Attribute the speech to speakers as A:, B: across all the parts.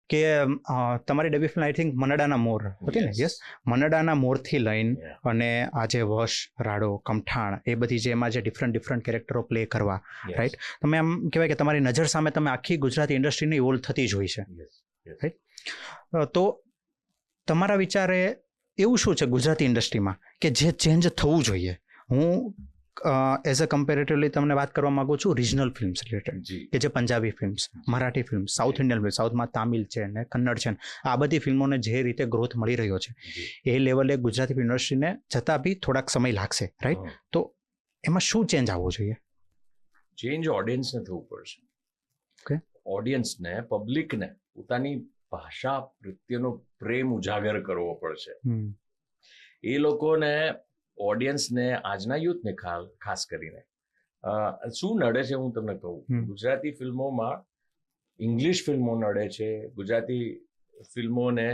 A: કે તમારી debut film I think મનડાના મોર હતી ને? યસ, મનડાના મોરથી લઈને અને આજે વશ, રાડો, કમઠાણ, એ બધી જે એમાં જે ડિફરન્ટ કેરેક્ટરો પ્લે કરવા, રાઈટ? તમે આમ કહેવાય કે તમારી નજર સામે તમે આખી ગુજરાતી ઇન્ડસ્ટ્રીને ઇવોલ્વ થતી જ હોય છે, રાઈટ? તો તમારા વિચારે એવું શું છે ગુજરાતી ઇન્ડસ્ટ્રીમાં કે જે ચેન્જ થવું જોઈએ? હું એઝ અ કમ્પેરેટિવલી તમને વાત કરવા માંગુ છું રિજનલ ફિલ્મ્સ રિલેટેડ, કે જે Punjabi films, Marathi film, south Indian film, સાઉથમાં તામિલ છે ને કન્નડ છે, આ બધી ફિલ્મોને જે રીતે ગ્રોથ મળી રહ્યો છે એ લેવલે ગુજરાતી ફિલ્મ ઇન્ડસ્ટ્રીને જતાં બી થોડાક સમય લાગશે, રાઈટ? તો એમાં શું ચેન્જ આવવો જોઈએ?
B: ચેન્જ ઓડિયન્સને થવું પડશે.
A: ઓકે,
B: ઓડિયન્સને, પબ્લિકને પોતાની ભાષા પ્રત્યેનો પ્રેમ ઉજાગર કરવો પડશે. એ લોકોને, ઓડિયન્સને, આજના યુથને ખાસ કરીને શું નડે છે હું તમને કહું. ગુજરાતી ફિલ્મોમાં ઇંગ્લિશ ફિલ્મો નડે છે, ગુજરાતી ફિલ્મોને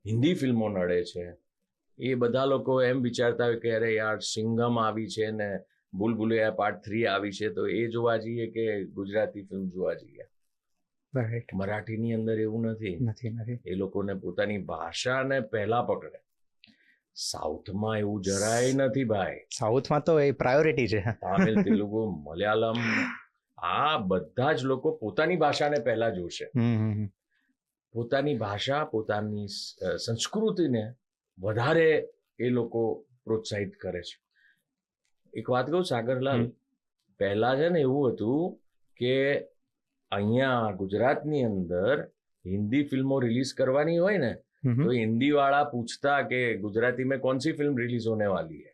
B: હિન્દી ફિલ્મો નડે છે. એ બધા લોકો એમ વિચારતા હોય કે અરે યાર સિંઘમ આવી છે ને ભૂલભુલૈયા પાર્ટ 3 આવી છે તો એ જોવા જઈએ કે ગુજરાતી ફિલ્મ જોવા જઈએ. મરાઠીની અંદર એવું નથી. એ લોકોને પોતાની ભાષાને પહેલા પકડે. સાઉથમાં એવું જરાય નથી ભાઈ.
A: સાઉથમાં તો એ પ્રાયોરિટી છે.
B: તામિલ, તેલુગુ, મલયાલમ, આ બધા જ લોકો પોતાની ભાષાને પહેલા જોશે. પોતાની ભાષા, પોતાની સંસ્કૃતિને વધારે એ લોકો પ્રોત્સાહિત કરે છે. એક વાત કહું સાગરલાલ, પહેલા છે ને એવું હતું કે અહીંયા ગુજરાતની અંદર હિન્દી ફિલ્મો રિલીઝ કરવાની હોય ને तो हिंदी वाला पूछता कि गुजराती में कौन सी फिल्म रिलीज होने वाली है.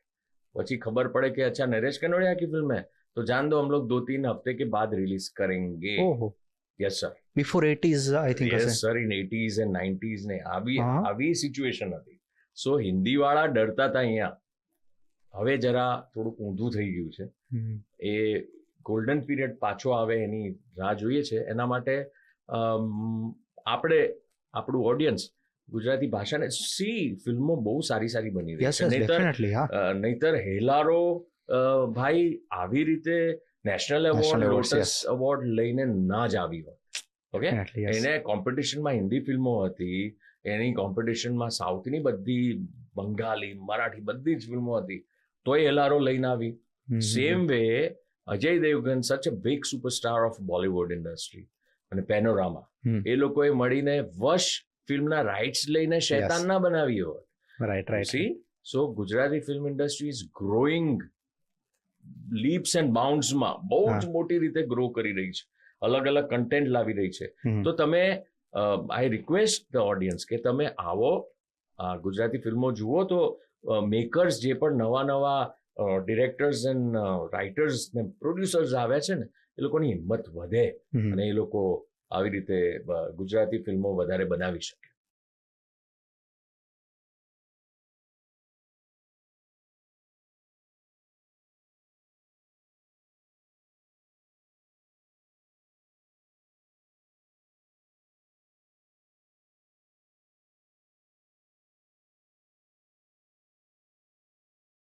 B: પછી ખબર પડે કે अच्छा नरेश कनोडिया की फिल्म है तो जान दो हम लोग 2-3 हफ्ते के बाद रिलीज करेंगे. Yes sir.
A: Before 80s I think.
B: Yes sir, in 80s and 90s ને આવી સિચ્યુએશન હતી. સો હિન્દી વાળા ડરતા હતા અહીંયા. હવે જરા થોડુંક ઊંધું થઈ ગયું છે. એ ગોલ્ડન પીરિયડ પાછો આવે એની રાહ જોઈએ છે. એના માટે આપણે આપણું ઓડિયન્સ ગુજરાતી ભાષાને ફિલ્મો બહુ સારી બની રહી છે. નહીતર હેલારો ભાઈ આવી રીતે નેશનલ એવોર્ડ, લોટસ એવોર્ડ લઈને ના જ આવી હોય. ઓકે, એને કોમ્પિટિશનમાં હિન્દી ફિલ્મો હતી, એની કોમ્પિટિશનમાં સાઉથની બધી, બંગાળી, મરાઠી બધી જ ફિલ્મો હતી, તોય હેલારો લઈને આવી. Same way Ajay Devgan, such a big superstar of Bollywood industry, અને પેનોરામા, એ લોકોએ મળીને વશ ફિલ્મના રાઇટ્સ લઈને શૈતાન ના બનાવી હોય. Right. So Gujarati film industry is growing leaps and બાઉન્ડ્સમાં, બહુ જ મોટી રીતે ગ્રો કરી રહી છે. અલગ કન્ટેન્ટ લાવી રહી છે. તો તમે, આઈ રિક્વેસ્ટ ધ ઓડિયન્સ કે તમે આવો, ગુજરાતી ફિલ્મો જુઓ. તો મેકર્સ જે પણ નવા ડિરેક્ટર્સ એન્ડ રાઇટર્સ ને પ્રોડ્યુસર્સ આવ્યા છે ને, એ લોકોની હિંમત વધે અને એ લોકો આવી રીતે ગુજરાતી ફિલ્મો વધારે બનાવી શકે.